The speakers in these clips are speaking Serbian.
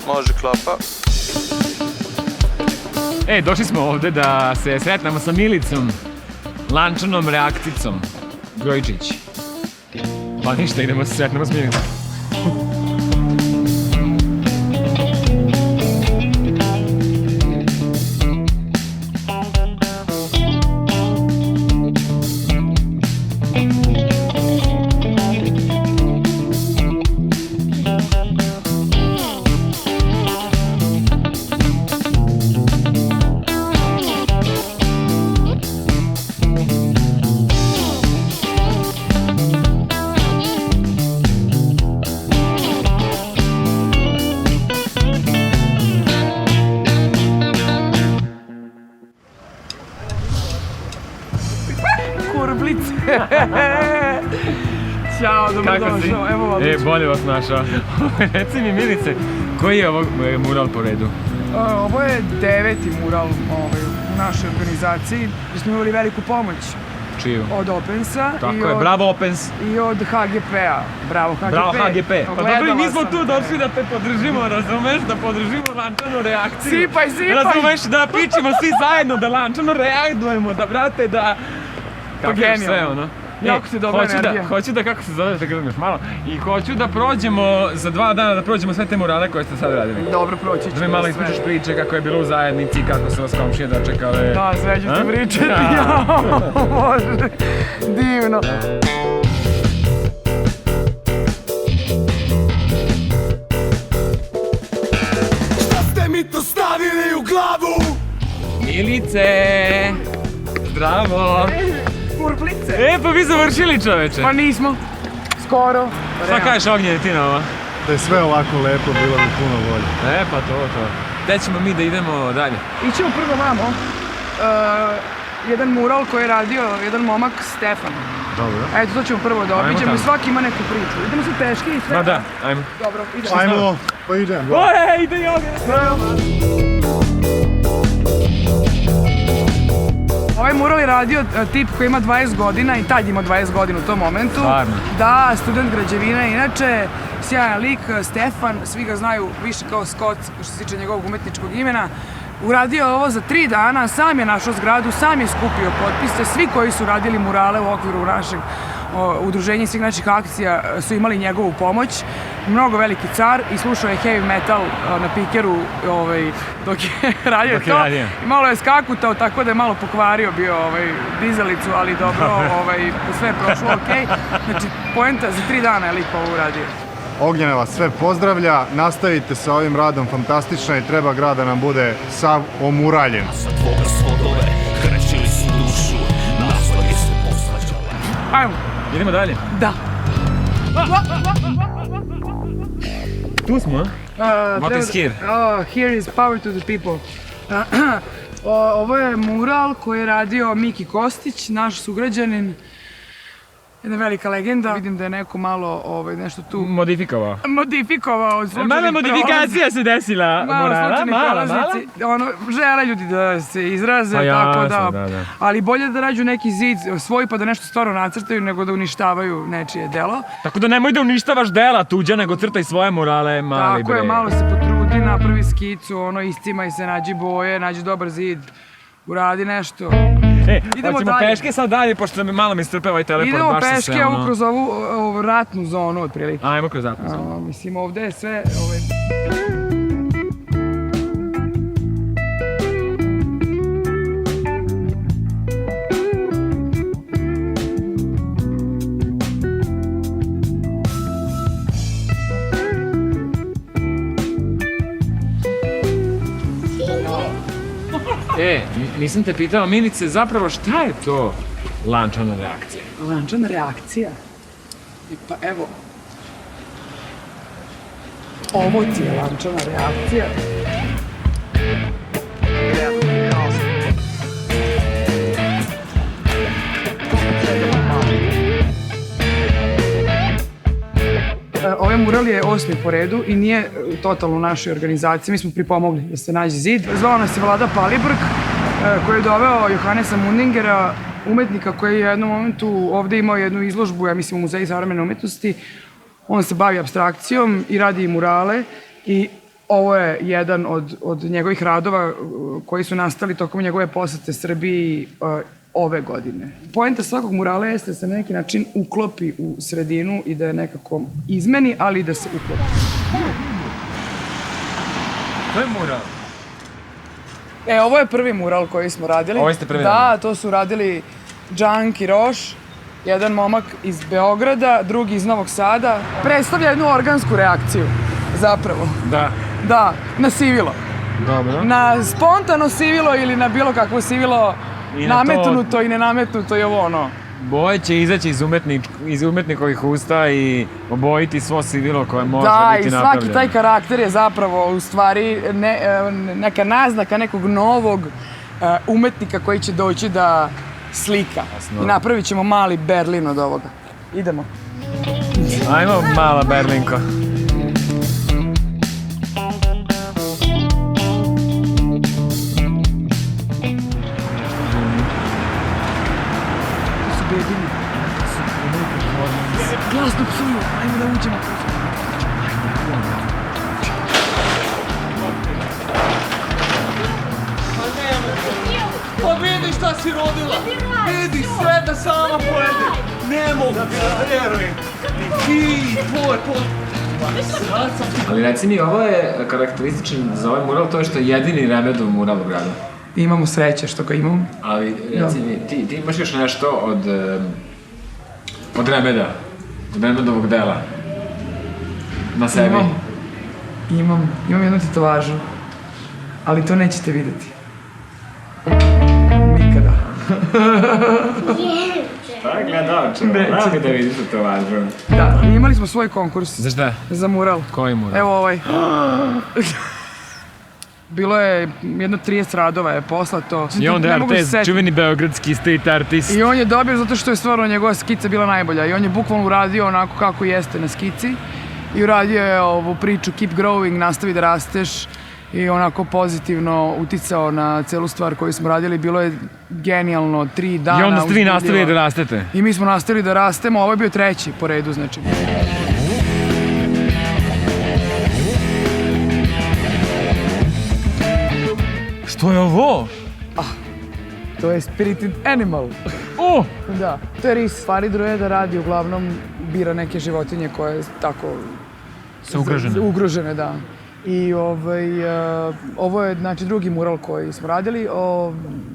Može klapa. Došli smo ovde da se sretnemo sa Milicom, lančanom reakticom, Grojčić. Pa ništa, idemo se sretnemo s Milicom. Ćao, dobrodošao, evo odlično. Bolje vas našao. Reci mi, Milice, koji je ovo mural po redu? Ovo je 9. mural u našoj organizaciji. Mi smo imali veliku pomoć. Čiju? Od Opensa. Tako je, bravo Opens. I od HGP-a. Bravo HGP. Bravo HGP. Pa dobro, i mi smo tu došli da te podržimo, razumeš? Da podržimo lančanu reakciju. Sipaj! Razumeš, da pičimo svi zajedno, da lančano reagujemo, da brate, da... Pa genijalno. Ono. Jako ti dobra energija. Hoću da, kako se zove, da gledam još malo, i hoću da prođemo za 2 dana, da prođemo sve te murale koje ste sad radili. Dobro, proći ću. Da mi malo ispričaš priče kako je bilo u zajednici, kako su vas komšije dočekale. Da, sve ću ti pričati, jao, Bože, divno. Šta ste mi to stavili u glavu? Milice! Zdravo! Kurplice! Pa vi završili, čoveče! Pa nismo, skoro. Šta kažeš, Ognjene, ti na ovo? Da je sve ovako lepo, bilo bi puno bolje. Pa to. Gde ćemo mi da idemo dalje? Ićemo prvo vamo. Jedan mural koji je radio jedan momak, Stefan. Dobro. Eto, to ćemo prvo da obiđemo i svaki ima neku priču. Idemo se peške i sve. Ma da, ajmo. Dobro, idemo. Ajmo, pa idemo. Ide i Ognjene! Ovaj mural je radio tip koji ima 20 godina i tad ima 20 godina u tom momentu. Stvarno? Da, student građevine, inače sjajan lik, Stefan, svi ga znaju više kao Scott, što se tiče njegovog umetničkog imena. Uradio ovo za 3 dana, sam je našao zgradu, sam je skupio potpise, svi koji su radili murale u okviru našeg udruženja i svih naših akcija su imali njegovu pomoć. Mnogo veliki car i slušao je heavy metal na pikeru dok je radio to. I malo je skakutao, tako da je malo pokvario bio dizalicu, ali dobro, sve je prošlo okej. Znači, poenta za 3 dana je lik ovo uradio. Ognjena vas sve pozdravlja, nastavite sa ovim radom, fantastično i treba grad da nam bude sav omuraljen. Ajmo. Idemo dalje? Da. Tu smo, a? What is here? Here is power to the people. Ovo je mural koji je radio Miki Kostić, naš sugrađanin. Jedna velika legenda. Vidim da je neko malo nešto tu... Modifikovao. Modifikovao. Mala modifikacija se desila. Mala. Žele ljudi da se izraze, tako da. Ali bolje da nađu neki zid svoj pa da nešto stvarno nacrtaju nego da uništavaju nečije delo. Tako da nemoj da uništavaš dela tuđa, nego crtaj svoje murale, mali bre. Tako je, malo se potrudi, napravi skicu, iscimaj se, nađi boje, nađi dobar zid, uradi nešto. Hoćemo peške sad dalje, pošto malo mi strpe ovaj teleport. Idemo peške kroz ovu ratnu zonu, otprilike. Ajmo kroz ratnu zonu. Mislim, ovde je sve... Nisam te pitao, Milice, zapravo šta je to lančana reakcija? Lančana reakcija? Pa evo, ovo ti je lančana reakcija. Ovaj mural je 8. po redu i nije totalno u našoj organizaciji. Mi smo pripomogli da se nađe zid. Zvao nas je Vlada Palibrg, koji je doveo Johanesa Mundingera, umetnika koji je u jednom momentu ovde imao jednu izložbu, ja mislim, u Muzeju savremene umetnosti. On se bavi apstrakcijom i radi i murale i Ovo je jedan od njegovih radova koji su nastali tokom njegove posete Srbiji ove godine. Poenta svakog murala jeste da se na neki način uklopi u sredinu i da je nekako izmeni, ali i da se uklopi. To je mural. Ovo je prvi mural koji smo radili. Ovo ste prvi Da, radili? to su radili Džank i Roš, jedan momak iz Beograda, drugi iz Novog Sada. Predstavlja jednu organsku reakciju, zapravo. Da. Da, na sivilo. Dobro. Na spontano sivilo ili na bilo kakvo sivilo, I na to- nametnuto i nenametnuto i ovo ono. Boje će izaći iz umetnikovih usta i obojiti svo sivilo koje može Da, biti i napravljeno. svaki taj karakter je zapravo u stvari neka naznaka nekog novog umetnika koji će doći da slika. Jasno. I napravit ćemo mali Berlin od ovoga. Idemo. Ajmo, mala Berlinko. To su bedini. Glasno psuju, ajmo da uđemo. Pa vidi šta si rodila! Vidi sve da sama pojede! Ne mogu da vjerujem! Ti, tvoj pot... Ali reci mi, ovo je karakterističan za ovaj mural, to je što je jedini Remedov mural u gradu. Imamo sreće što ga imamo. Ali reci mi, ti imaš još nešto od Remeda, od Remedovog dela na sebi? Imam jednu tetovažu, ali to nećete vidjeti. Nikada. Šta je gledalče? Neće da vidiš to važno. Da, imali smo svoj konkurs Za šta? za mural. Koji mural? Evo ovaj. Bilo je jedno 30 radova je poslato. I onda Ne je mogu se Artez, setiti. čuveni beogradski street artist. I on je dobio zato što je stvarno njegova skica bila najbolja. I on je bukvalno uradio onako kako jeste na skici. I uradio je ovu priču Keep Growing, nastavi da rasteš. I onako pozitivno uticao na celu stvar koju smo radili. Bilo je genijalno, 3 dana. I onda ste vi uzbudljivo. nastavili da rastete. I mi smo nastavili da rastemo, ovo je bio treći po redu, znači. Što je ovo? To je Spirited Animal. Da, to je ris. Farid Rueda radi, uglavnom bira neke životinje koje tako... Su ugrožene. Ugrožene, da. I ovo je znači drugi mural koji smo radili.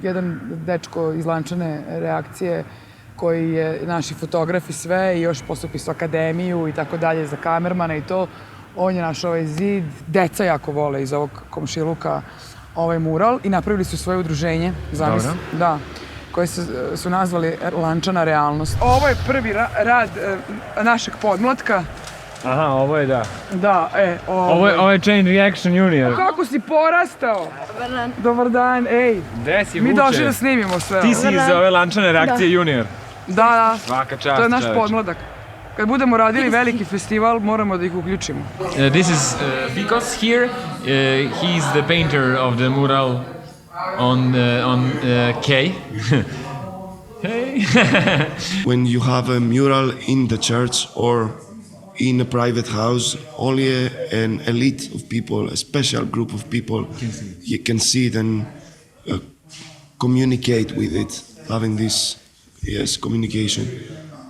Jedan dečko iz Lančane reakcije koji je naši fotograf i sve i još postupisao akademiju i tako dalje za kamermana i to. On je našao ovaj zid. Deca jako vole iz ovog komšiluka ovaj mural i napravili su svoje udruženje. Zamisli. Dobro. Da. Koje su nazvali Lančana realnost. Ovo je prvi rad našeg podmlatka. Aha, ovo je da. Da, Ovo je Chain Reaction Junior. Kako si porastao? Dobar dan. Dobar dan, ej. Gde si, Mi Vuče? došli da snimimo sve. Ti si iz ove Lančane reakcije Junior. Da. Svaka čast, To je naš čoveče. podmladak. Kad budemo radili veliki festival, moramo da ih uključimo. This is Vikos here. He is the painter of the mural on K. Hey. When you have a mural in the church or in a private house, only an elite of people, a special group of people, you can see it and communicate with it, having this, communication.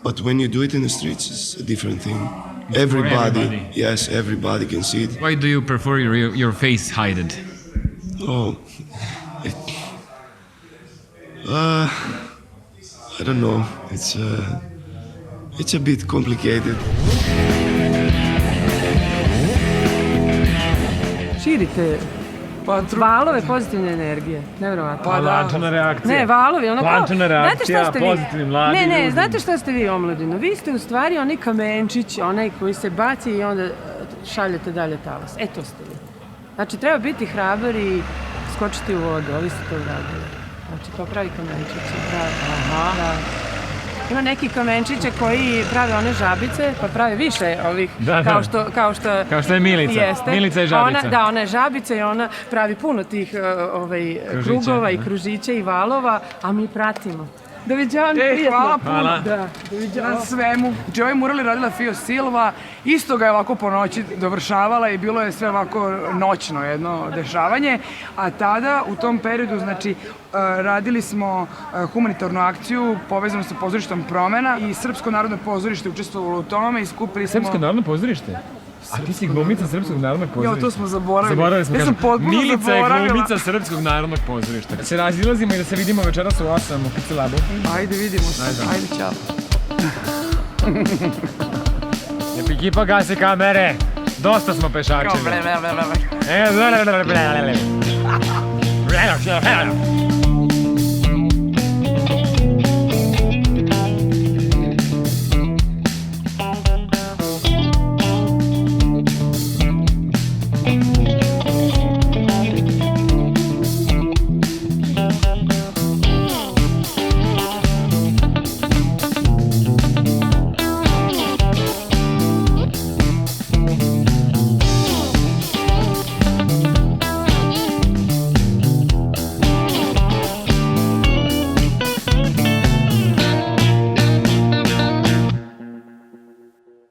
But when you do it in the streets, it's a different thing. everybody. Yes, everybody can see it. Why do you prefer your face hidden? Oh, I don't know. It's a bit complicated. Širite valove pozitivne energije, nevjerovatno. Pa da. Lančana reakcija. Ne, valovi, ono kao... Lančana reakcija, znate šta ste vi? pozitivni mladi Ne, ljudi. znate šta ste vi, omladino? Vi ste u stvari onaj kamenčić, onaj koji se baci i onda šaljete dalje talas. E, to ste vi. Znači, treba biti hrabar i skočiti u vodu, ovi ste to uradili. Znači, kao pravi kamenčići, pravi. Aha. Da. Ima neki kamenčiće koji prave one žabice, pa prave više ovih, Da. kao što je Milica. Jeste. Milica je žabica. Ona je žabica i ona pravi puno tih krugova i kružića i valova, a mi pratimo. Doviđavam, prijetno. Hvala puno. Hvala. Da, Na svemu. Znači ovaj mural je radila Fio Silva, isto ga je ovako po noći dovršavala i bilo je sve ovako noćno jedno dešavanje, a tada u tom periodu znači radili smo humanitarnu akciju povezanu sa pozorištom Promena i Srpsko narodno pozorište učestvovalo u tome i skupili smo... Srpsko narodno pozorište? A ti si glumica Srpskog narodnog pozorišta. Jo, to smo zaboravili. Zaboravili smo, Ja sam kažem. potpuno Milica je zaboravila. glumica Srpskog narodnog pozorišta. Da se razilazimo i da se vidimo večeras u 8 u Pici Labu. Ajde, vidimo se. Ajde, čao. Ekipa gasi kamere. Dosta smo pešačili. Ble, ble, ble, ble. E,